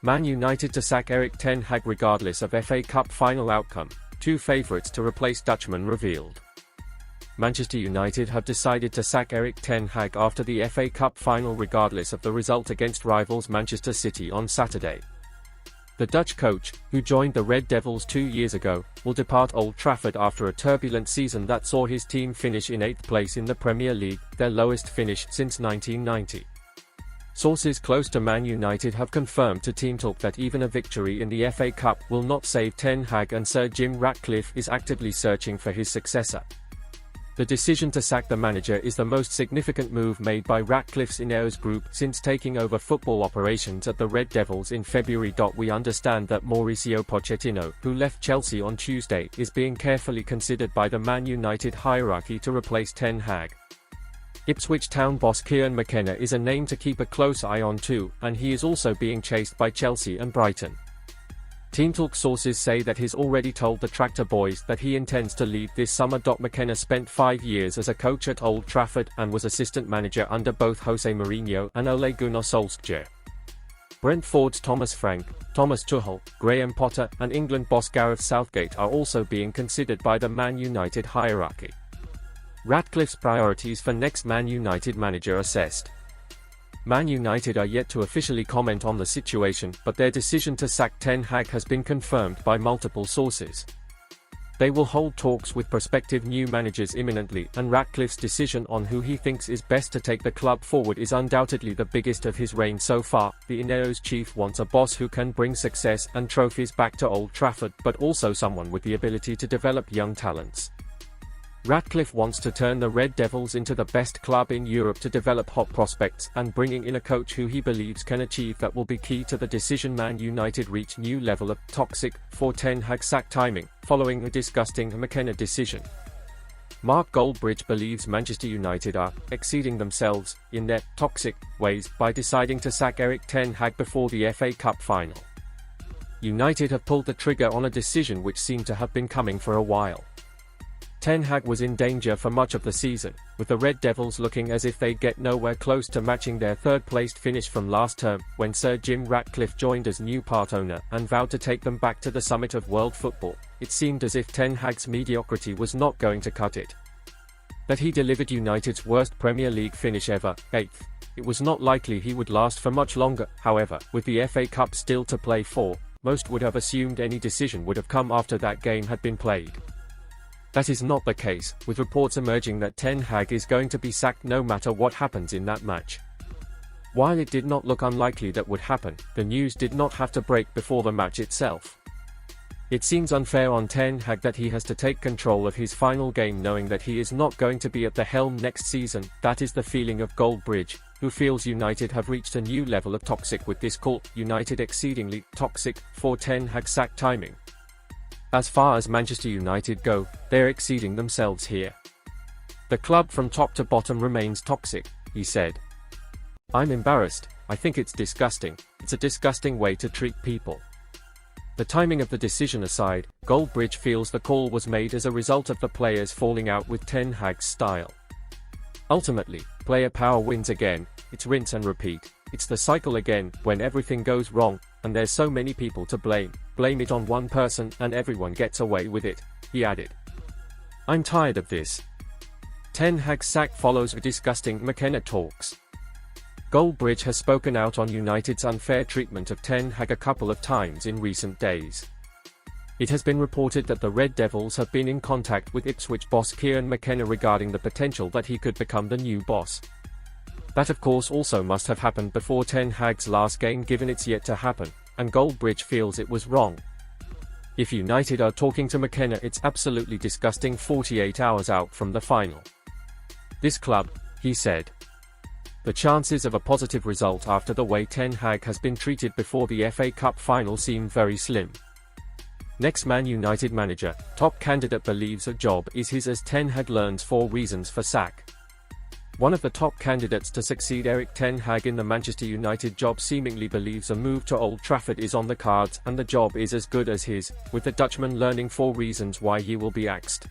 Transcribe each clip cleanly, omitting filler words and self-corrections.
Man United to sack Erik Ten Hag regardless of FA Cup final outcome, two favourites to replace Dutchman revealed. Manchester United have decided to sack Erik Ten Hag after the FA Cup final regardless of the result against rivals Manchester City on Saturday. The Dutch coach, who joined the Red Devils 2 years ago, will depart Old Trafford after a turbulent season that saw his team finish in 8th place in the Premier League, their lowest finish since 1990. Sources close to Man United have confirmed to Team Talk that even a victory in the FA Cup will not save Ten Hag, and Sir Jim Ratcliffe is actively searching for his successor. The decision to sack the manager is the most significant move made by Ratcliffe's Ineos group since taking over football operations at the Red Devils in February. We understand that Mauricio Pochettino, who left Chelsea on Tuesday, is being carefully considered by the Man United hierarchy to replace Ten Hag. Ipswich Town boss Kieran McKenna is a name to keep a close eye on too, and he is also being chased by Chelsea and Brighton. Team Talk sources say that he's already told the Tractor Boys that he intends to leave this summer. McKenna spent 5 years as a coach at Old Trafford and was assistant manager under both Jose Mourinho and Ole Gunnar Solskjaer. Brentford's Thomas Frank, Thomas Tuchel, Graham Potter and England boss Gareth Southgate are also being considered by the Man United hierarchy. Ratcliffe's priorities for next Man United manager assessed. Man United are yet to officially comment on the situation, but their decision to sack Ten Hag has been confirmed by multiple sources. They will hold talks with prospective new managers imminently, and Ratcliffe's decision on who he thinks is best to take the club forward is undoubtedly the biggest of his reign so far. The Ineos chief wants a boss who can bring success and trophies back to Old Trafford, but also someone with the ability to develop young talents. Ratcliffe wants to turn the Red Devils into the best club in Europe to develop hot prospects, and bringing in a coach who he believes can achieve that will be key to the decision. Man United reach new level of toxic for Ten Hag sack timing, following a disgusting McKenna decision. Mark Goldbridge believes Manchester United are exceeding themselves in their toxic ways by deciding to sack Erik Ten Hag before the FA Cup final. United have pulled the trigger on a decision which seemed to have been coming for a while. Ten Hag was in danger for much of the season, with the Red Devils looking as if they'd get nowhere close to matching their third-placed finish from last term, when Sir Jim Ratcliffe joined as new part owner and vowed to take them back to the summit of world football. It seemed as if Ten Hag's mediocrity was not going to cut it. That he delivered United's worst Premier League finish ever, 8th. It was not likely he would last for much longer. However, with the FA Cup still to play for, most would have assumed any decision would have come after that game had been played. That is not the case, with reports emerging that Ten Hag is going to be sacked no matter what happens in that match. While it did not look unlikely that would happen, the news did not have to break before the match itself. It seems unfair on Ten Hag that he has to take control of his final game knowing that he is not going to be at the helm next season. That is the feeling of Goldbridge, who feels United have reached a new level of toxic with this call. United exceedingly toxic for Ten Hag sack timing. As far as Manchester United go, they're exceeding themselves here. The club from top to bottom remains toxic, he said. I'm embarrassed. I think it's disgusting. It's a disgusting way to treat people. The timing of the decision aside, Goldbridge feels the call was made as a result of the players falling out with Ten Hag's style. Ultimately, player power wins again. It's rinse and repeat. It's the cycle again, when everything goes wrong, and there's so many people to blame. Blame it on one person and everyone gets away with it, he added. I'm tired of this. Ten Hag's sack follows a disgusting McKenna talks. Goldbridge has spoken out on United's unfair treatment of Ten Hag a couple of times in recent days. It has been reported that the Red Devils have been in contact with Ipswich boss Kieran McKenna regarding the potential that he could become the new boss. That of course also must have happened before Ten Hag's last game, given it's yet to happen, and Goldbridge feels it was wrong. If United are talking to McKenna, it's absolutely disgusting 48 hours out from the final. This club, he said. The chances of a positive result after the way Ten Hag has been treated before the FA Cup final seem very slim. Next Man United manager, top candidate believes a job is his as Ten Hag learns 4 reasons for sack. One of the top candidates to succeed Erik Ten Hag in the Manchester United job seemingly believes a move to Old Trafford is on the cards and the job is as good as his, with the Dutchman learning 4 reasons why he will be axed.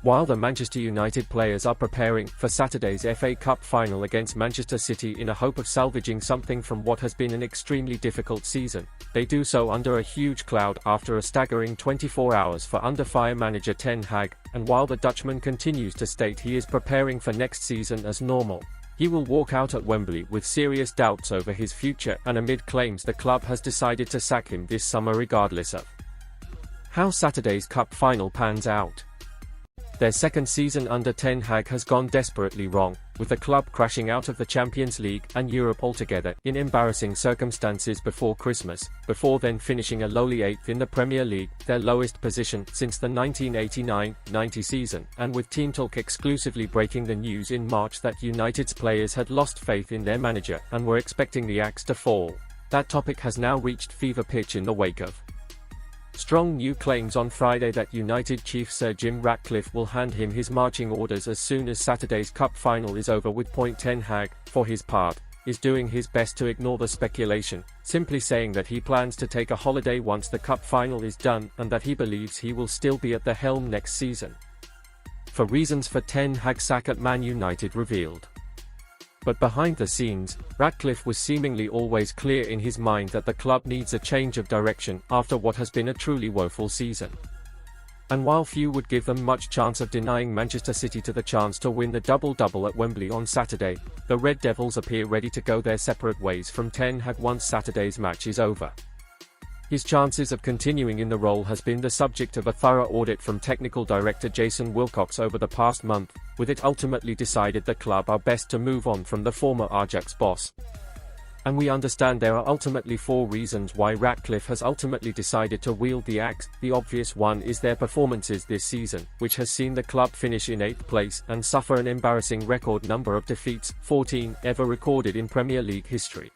While the Manchester United players are preparing for Saturday's FA Cup final against Manchester City in a hope of salvaging something from what has been an extremely difficult season, they do so under a huge cloud after a staggering 24 hours for under fire manager Ten Hag, and while the Dutchman continues to state he is preparing for next season as normal, he will walk out at Wembley with serious doubts over his future and amid claims the club has decided to sack him this summer regardless of how Saturday's cup final pans out. Their second season under Ten Hag has gone desperately wrong, with the club crashing out of the Champions League and Europe altogether in embarrassing circumstances before Christmas, before then finishing a lowly 8th in the Premier League, their lowest position since the 1989-90 season, and with Team Talk exclusively breaking the news in March that United's players had lost faith in their manager and were expecting the axe to fall. That topic has now reached fever pitch in the wake of strong new claims on Friday that United chief Sir Jim Ratcliffe will hand him his marching orders as soon as Saturday's cup final is over, with Ten Hag, for his part, is doing his best to ignore the speculation, simply saying that he plans to take a holiday once the cup final is done and that he believes he will still be at the helm next season. For reasons for Ten Hag's sack at Man United revealed. But behind the scenes, Ratcliffe was seemingly always clear in his mind that the club needs a change of direction after what has been a truly woeful season. And while few would give them much chance of denying Manchester City to the chance to win the double-double at Wembley on Saturday, the Red Devils appear ready to go their separate ways from Ten Hag once Saturday's match is over. His chances of continuing in the role has been the subject of a thorough audit from technical director Jason Wilcox over the past month, with it ultimately decided the club are best to move on from the former Ajax boss. And we understand there are ultimately 4 reasons why Ratcliffe has ultimately decided to wield the axe. The obvious one is their performances this season, which has seen the club finish in 8th place and suffer an embarrassing record number of defeats, 14 ever recorded in Premier League history.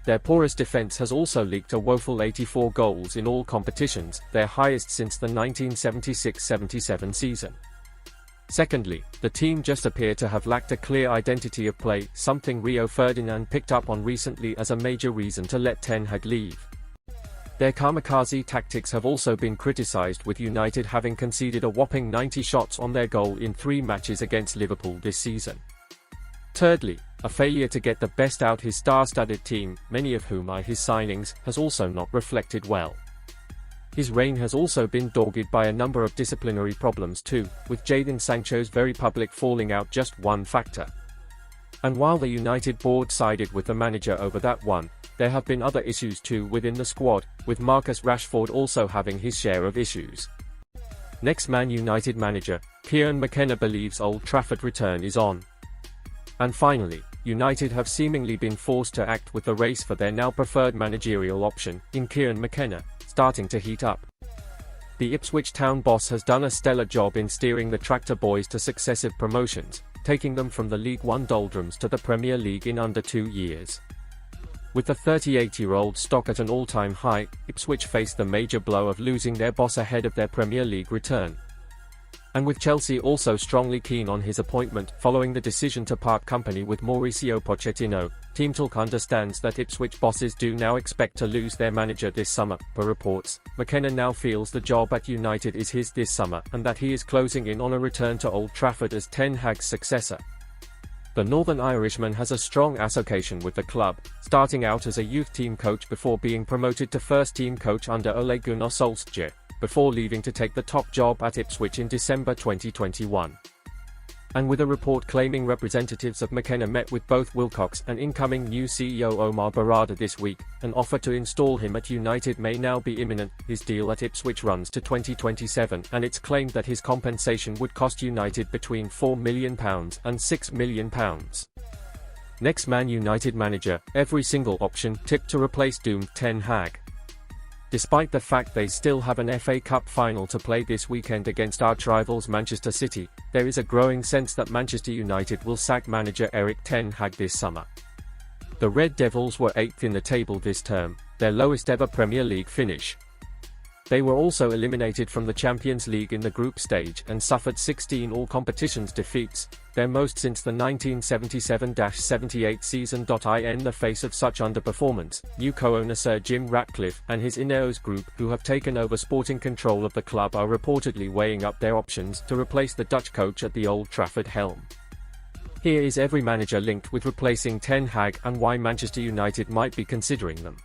Their porous defense has also leaked a woeful 84 goals in all competitions, their highest since the 1976-77 season. Secondly, the team just appear to have lacked a clear identity of play, something Rio Ferdinand picked up on recently as a major reason to let Ten Hag leave. Their kamikaze tactics have also been criticised, with United having conceded a whopping 90 shots on their goal in 3 matches against Liverpool this season. Thirdly, a failure to get the best out his star-studded team, many of whom are his signings, has also not reflected well. His reign has also been dogged by a number of disciplinary problems too, with Jadon Sancho's very public falling out just one factor. And while the United board sided with the manager over that one, there have been other issues too within the squad, with Marcus Rashford also having his share of issues. Next Man United manager, Kieran McKenna believes Old Trafford return is on. And finally, United have seemingly been forced to act with the race for their now preferred managerial option, in Kieran McKenna, starting to heat up. The Ipswich Town boss has done a stellar job in steering the Tractor Boys to successive promotions, taking them from the League One doldrums to the Premier League in under 2 years. With the 38-year-old stock at an all-time high, Ipswich face the major blow of losing their boss ahead of their Premier League return. And with Chelsea also strongly keen on his appointment following the decision to part company with Mauricio Pochettino, Team Talk understands that Ipswich bosses do now expect to lose their manager this summer. Per reports, McKenna now feels the job at United is his this summer and that he is closing in on a return to Old Trafford as Ten Hag's successor. The Northern Irishman has a strong association with the club, starting out as a youth team coach before being promoted to first-team coach under Ole Gunnar Solskjaer, before leaving to take the top job at Ipswich in December 2021. And with a report claiming representatives of McKenna met with both Wilcox and incoming new CEO Omar Barada this week, an offer to install him at United may now be imminent. His deal at Ipswich runs to 2027 and it's claimed that his compensation would cost United between £4 million and £6 million. Next Man United manager, every single option tipped to replace doomed Ten Hag. Despite the fact they still have an FA Cup final to play this weekend against arch-rivals Manchester City, there is a growing sense that Manchester United will sack manager Erik Ten Hag this summer. The Red Devils were 8th in the table this term, their lowest ever Premier League finish. They were also eliminated from the Champions League in the group stage and suffered 16 all-competitions defeats, their most since the 1977-78 season. In the face of such underperformance, new co-owner Sir Jim Ratcliffe and his Ineos group, who have taken over sporting control of the club, are reportedly weighing up their options to replace the Dutch coach at the Old Trafford helm. Here is every manager linked with replacing Ten Hag and why Manchester United might be considering them.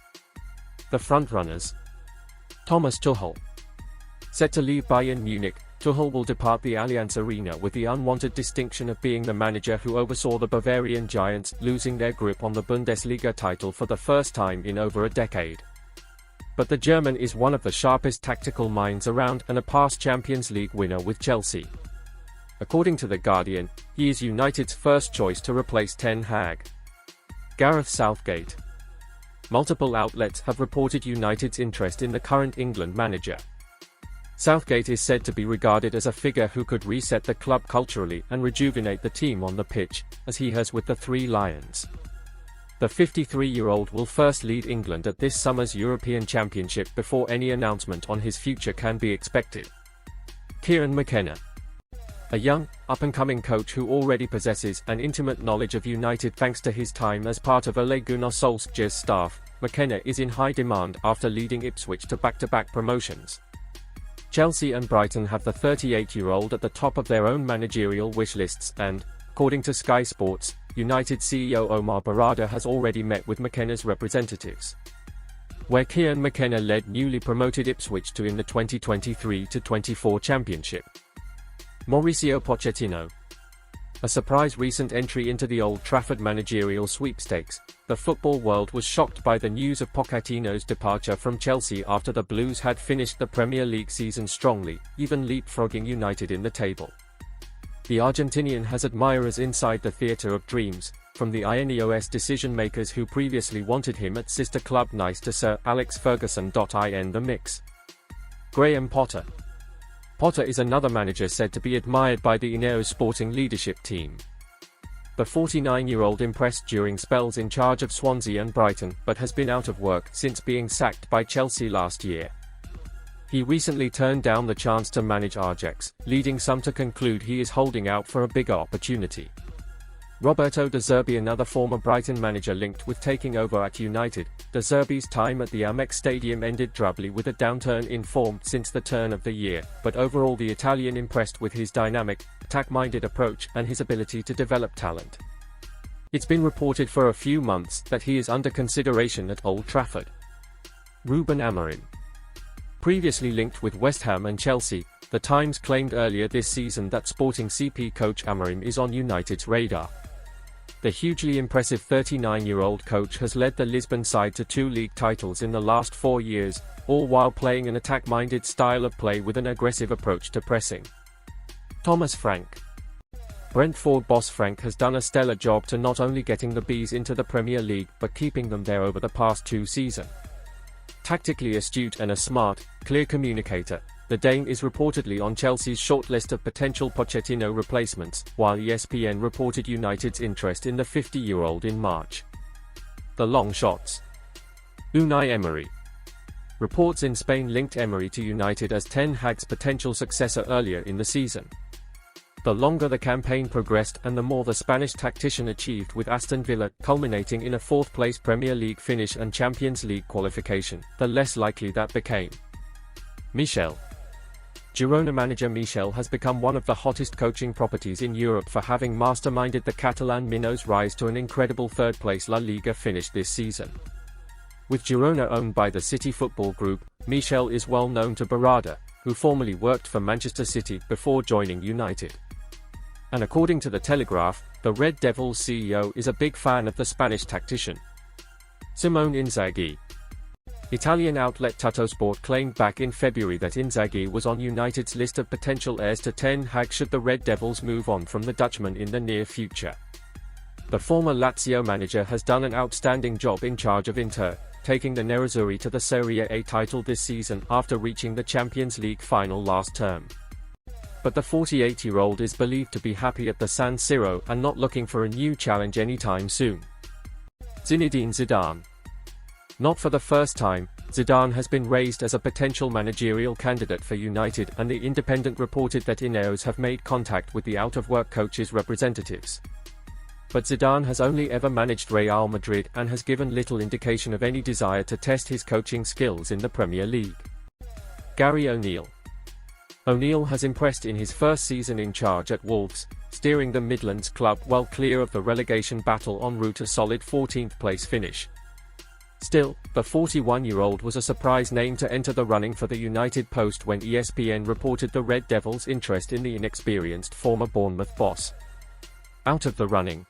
The frontrunners. Thomas Tuchel. Set to leave Bayern Munich, Tuchel will depart the Allianz Arena with the unwanted distinction of being the manager who oversaw the Bavarian Giants losing their grip on the Bundesliga title for the first time in over a decade. But the German is one of the sharpest tactical minds around and a past Champions League winner with Chelsea. According to The Guardian, he is United's first choice to replace Ten Hag. Gareth Southgate. Multiple outlets have reported United's interest in the current England manager. Southgate is said to be regarded as a figure who could reset the club culturally and rejuvenate the team on the pitch, as he has with the Three Lions. The 53-year-old will first lead England at this summer's European Championship before any announcement on his future can be expected. Kieran McKenna. A young, up-and-coming coach who already possesses an intimate knowledge of United thanks to his time as part of Ole Gunnar Solskjaer's staff, McKenna is in high demand after leading Ipswich to back-to-back promotions. Chelsea and Brighton have the 38-year-old at the top of their own managerial wish lists and, according to Sky Sports, United CEO Omar Barada has already met with McKenna's representatives. Where Kieran McKenna led newly promoted Ipswich to in the 2023-24 Championship. Mauricio Pochettino. A surprise recent entry into the Old Trafford managerial sweepstakes, the football world was shocked by the news of Pochettino's departure from Chelsea after the Blues had finished the Premier League season strongly, even leapfrogging United in the table. The Argentinian has admirers inside the theatre of dreams, from the Ineos decision-makers who previously wanted him at sister club Nice to Sir Alex Ferguson. In the mix. Graham Potter. Potter is another manager said to be admired by the Ineos sporting leadership team. The 49-year-old impressed during spells in charge of Swansea and Brighton, but has been out of work since being sacked by Chelsea last year. He recently turned down the chance to manage Ajax, leading some to conclude he is holding out for a bigger opportunity. Roberto De Zerbi, another former Brighton manager linked with taking over at United. De Zerbi's time at the Amex Stadium ended drably with a downturn in form since the turn of the year, but overall the Italian impressed with his dynamic, attack-minded approach and his ability to develop talent. It's been reported for a few months that he is under consideration at Old Trafford. Ruben Amorim. Previously linked with West Ham and Chelsea, The Times claimed earlier this season that Sporting CP coach Amorim is on United's radar. The hugely impressive 39-year-old coach has led the Lisbon side to 2 league titles in the last 4 years, all while playing an attack-minded style of play with an aggressive approach to pressing. Thomas Frank. Brentford boss Frank has done a stellar job to not only getting the Bees into the Premier League but keeping them there over the past 2 seasons. Tactically astute and a smart, clear communicator, the Dane is reportedly on Chelsea's shortlist of potential Pochettino replacements, while ESPN reported United's interest in the 50-year-old in March. The long shots. Unai Emery. Reports in Spain linked Emery to United as Ten Hag's potential successor earlier in the season. The longer the campaign progressed and the more the Spanish tactician achieved with Aston Villa, culminating in a 4th-place Premier League finish and Champions League qualification, the less likely that became. Michel. Girona manager Michel has become one of the hottest coaching properties in Europe for having masterminded the Catalan minnows' rise to an incredible 3rd-place La Liga finish this season. With Girona owned by the City Football Group, Michel is well known to Barada, who formerly worked for Manchester City before joining United. And according to The Telegraph, the Red Devils CEO is a big fan of the Spanish tactician. Simone Inzaghi. Italian outlet Tuttosport claimed back in February that Inzaghi was on United's list of potential heirs to Ten Hag should the Red Devils move on from the Dutchman in the near future. The former Lazio manager has done an outstanding job in charge of Inter, taking the Nerazzurri to the Serie A title this season after reaching the Champions League final last term. But the 48-year-old is believed to be happy at the San Siro and not looking for a new challenge anytime soon. Zinedine Zidane. Not for the first time, Zidane has been raised as a potential managerial candidate for United, and The Independent reported that Ineos have made contact with the out-of-work coach's representatives. But Zidane has only ever managed Real Madrid and has given little indication of any desire to test his coaching skills in the Premier League. Gary O'Neill. O'Neill has impressed in his first season in charge at Wolves, steering the Midlands club well clear of the relegation battle en route to a solid 14th place finish. Still, the 41-year-old was a surprise name to enter the running for the United post when ESPN reported the Red Devils' interest in the inexperienced former Bournemouth boss. Out of the running.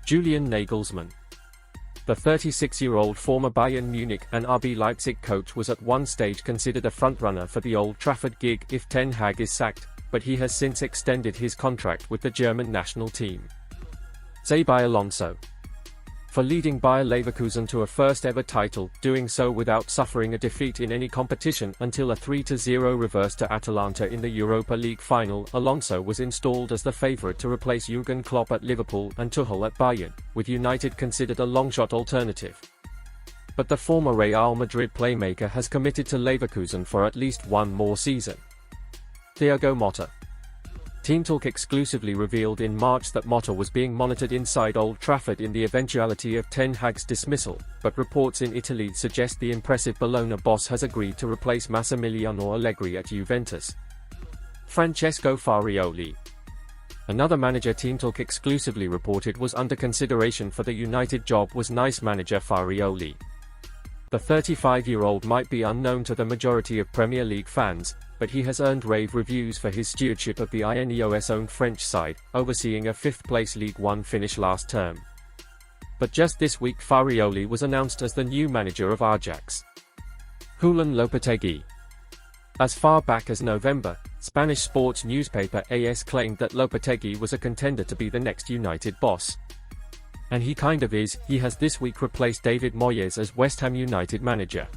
Julian Nagelsmann. The 36-year-old former Bayern Munich and RB Leipzig coach was at one stage considered a frontrunner for the Old Trafford gig if Ten Hag is sacked, but he has since extended his contract with the German national team. Xabi Alonso. For leading Bayer Leverkusen to a first-ever title, doing so without suffering a defeat in any competition until a 3-0 reverse to Atalanta in the Europa League final, Alonso was installed as the favourite to replace Jurgen Klopp at Liverpool and Tuchel at Bayern, with United considered a long-shot alternative. But the former Real Madrid playmaker has committed to Leverkusen for at least one more season. Thiago Motta. Team Talk exclusively revealed in March that Motta was being monitored inside Old Trafford in the eventuality of Ten Hag's dismissal, but reports in Italy suggest the impressive Bologna boss has agreed to replace Massimiliano Allegri at Juventus. Francesco Farioli. Another manager Team Talk exclusively reported was under consideration for the United job was Nice manager Farioli. The 35-year-old might be unknown to the majority of Premier League fans, but he has earned rave reviews for his stewardship of the Ineos' French side, overseeing a fifth-place League One finish last term. But just this week Farioli was announced as the new manager of Ajax. Julen Lopetegui. As far back as November, Spanish sports newspaper AS claimed that Lopetegui was a contender to be the next United boss. And he kind of is. He has this week replaced David Moyes as West Ham United manager.